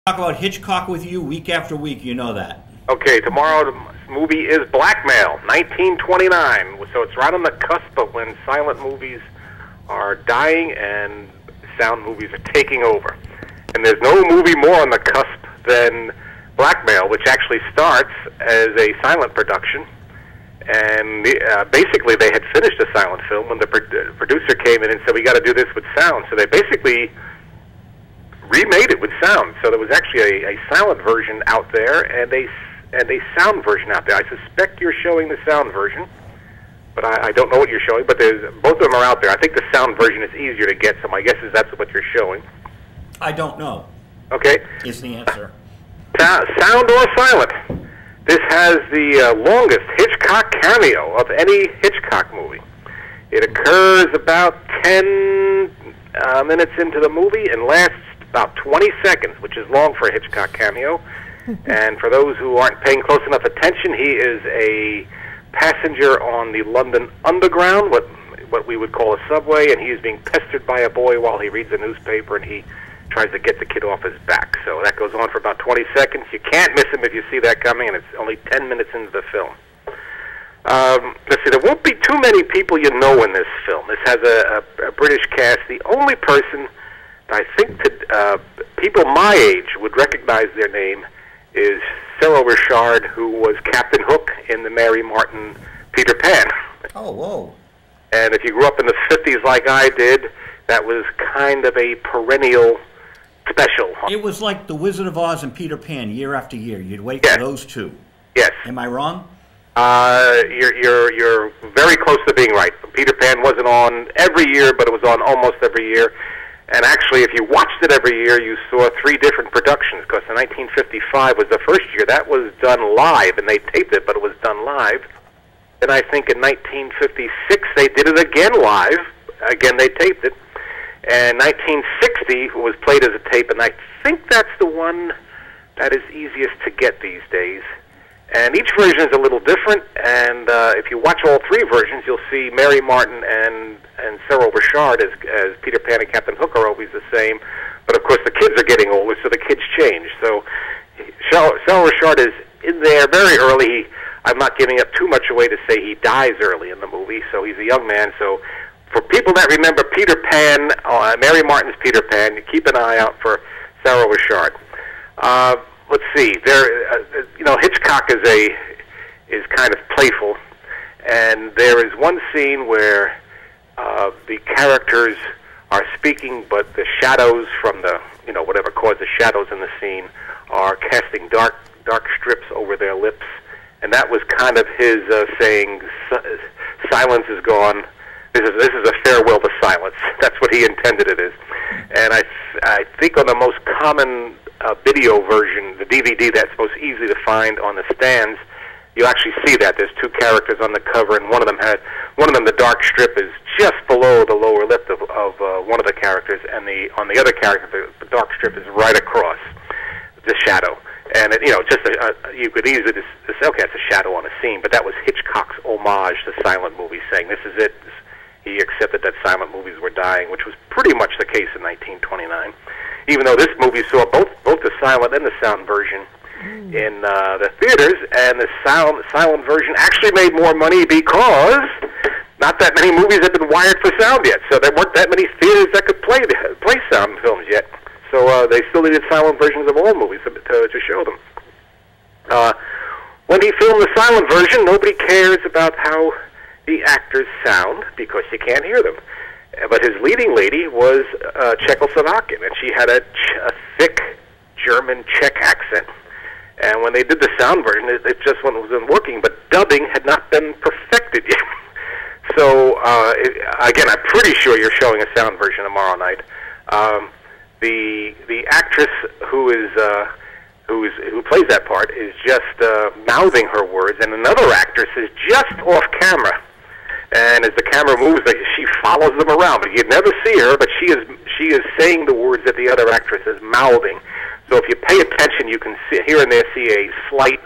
Talk about Hitchcock with you week after week. You know that. Okay, tomorrow the movie is Blackmail, 1929. So it's right on the cusp of when silent movies are dying and sound movies are taking over. And there's no movie more on the cusp than Blackmail, which actually starts as a silent production. And basically they had finished a silent film when the producer came in and said, we got to do this with sound. So they basically remade it with sound. So there was actually a silent version out there and a sound version out there. I suspect you're showing the sound version, but I don't know what you're showing. But both of them are out there. I think the sound version is easier to get, so my guess is that's what you're showing. I don't know. Okay. Is the answer. Sound or silent? This has the longest Hitchcock cameo of any Hitchcock movie. It occurs about 10 minutes into the movie and lasts about 20 seconds, which is long for a Hitchcock cameo. And for those who aren't paying close enough attention, he is a passenger on the London Underground, what we would call a subway, and he is being pestered by a boy while he reads a newspaper, and he tries to get the kid off his back. So that goes on for about 20 seconds. You can't miss him if you see that coming, and it's only 10 minutes into the film. Let's see, there won't be too many people you know in this film. This has a British cast. The only person I think that people my age would recognize their name is Cyril Richard, who was Captain Hook in the Mary Martin Peter Pan. Oh, whoa. And if you grew up in the 50s like I did, that was kind of a perennial special. It was like The Wizard of Oz and Peter Pan year after year. You'd wait for those two. Yes. Am I wrong? You're very close to being right. Peter Pan wasn't on every year, but it was on almost every year. And actually, if you watched it every year, you saw 3 different productions, because in 1955 was the first year. That was done live, and they taped it, but it was done live. And I think in 1956, they did it again live. Again, they taped it. And 1960 was played as a tape, and I think that's the one that is easiest to get these days. And each version is a little different, and if you watch all 3 versions, you'll see Mary Martin and Cyril Richard as Peter Pan and Captain Hook are always the same. But of course, the kids are getting older, so the kids change. So Cyril Richard is in there very early. I'm not giving up too much away to say he dies early in the movie, so he's a young man. So for people that remember Peter Pan, Mary Martin's Peter Pan, you keep an eye out for Cyril Richard. Let's see. Hitchcock is kind of playful, and there is one scene where the characters are speaking, but the shadows from the whatever caused the shadows in the scene are casting dark strips over their lips, and that was kind of his saying, "Silence is gone. This is a farewell to silence." That's what he intended it as. And I think on the most common video version, the DVD that's most easy to find on the stands, you actually see that there's 2 characters on the cover, and one of them, the dark strip is just below the lower lip of one of the characters, and on the other character, the dark strip is right across the shadow. And you could easily just say, okay, it's a shadow on a scene, but that was Hitchcock's homage to silent movies, saying this is it. He accepted that silent movies were dying, which was pretty much the case in 1929. Even though this movie saw both the silent and the sound version in the theaters, and the silent version actually made more money because not that many movies had been wired for sound yet, so there weren't that many theaters that could play sound films yet. So they still needed silent versions of all movies to show them. When he filmed the silent version, nobody cares about how the actors sound because you can't hear them. But his leading lady was Czechoslovakian, and she had a thick German Czech accent. And when they did the sound version, it just wasn't working, but dubbing had not been perfected yet. So, again, I'm pretty sure you're showing a sound version tomorrow night. The actress who plays that part is just mouthing her words, and another actress is just off camera. And as the camera moves, she follows them around. But you'd never see her, but she is saying the words that the other actress is mouthing. So if you pay attention, you can see here and there see a slight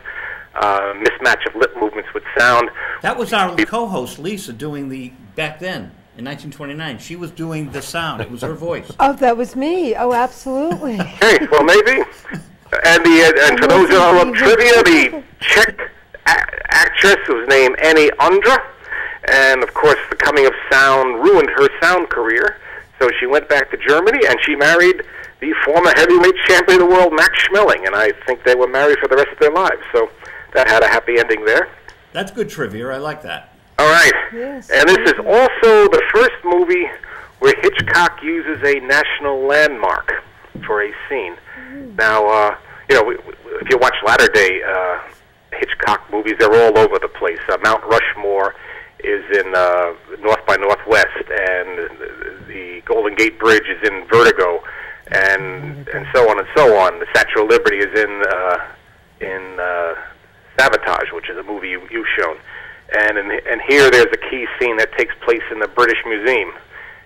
mismatch of lip movements with sound. That was our co-host Lisa doing back then. in 1929. She was doing the sound. It was her voice. Oh, that was me. Oh, absolutely. Hey, well, maybe. And for those who love trivia, the Czech actress was named Annie Ondra, and of course the coming of sound ruined her sound career, so she went back to Germany and she married the former heavyweight champion of the world, Max Schmeling, and I think they were married for the rest of their lives, so that had a happy ending there. That's good trivia. I like that. All right. Yes. And this is also the first movie where Hitchcock uses a national landmark for a scene. Now, if you watch latter-day Hitchcock movies, they're all over the place. Mount Rushmore is in North by Northwest, and the Golden Gate Bridge is in Vertigo, and so on and so on. The Statue of Liberty is in Sabotage, which is a movie you've shown. And here there's a key scene that takes place in the British Museum,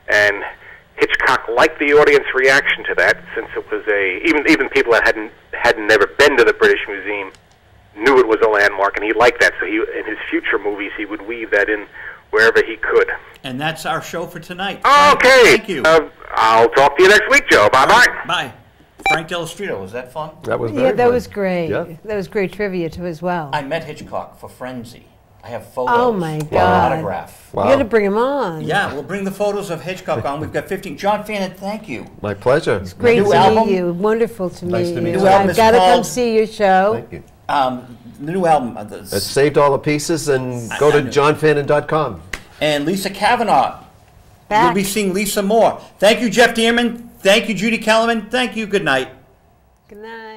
and Hitchcock liked the audience reaction to that, since it was even people that hadn't never been to the British Museum knew it was a landmark, and he liked that. So in his future movies he would weave that in wherever he could. And that's our show for tonight. Okay. Thank you. I'll talk to you next week, Joe. Bye-bye. Bye. Frank Delastrito, was that fun? That was very Yeah, that fun. was great. Yeah. That was great trivia too as well. I met Hitchcock for Frenzy. I have photos. Oh my with God. an autograph. Wow. You got to bring him on. Yeah, we'll bring the photos of Hitchcock on. We've got 15. John Fannin, thank you. My pleasure. It's great New to album? meet you. Wonderful to Nice meet to meet you. you. New album I've is got to come called- see your show. Thank you. The new album. It saved all the pieces, and go I to know. johnfannin.com. And Lisa Kavanaugh. Back. You'll be seeing Lisa more. Thank you, Jeff Dearman. Thank you, Judy Kellerman. Thank you. Good night. Good night.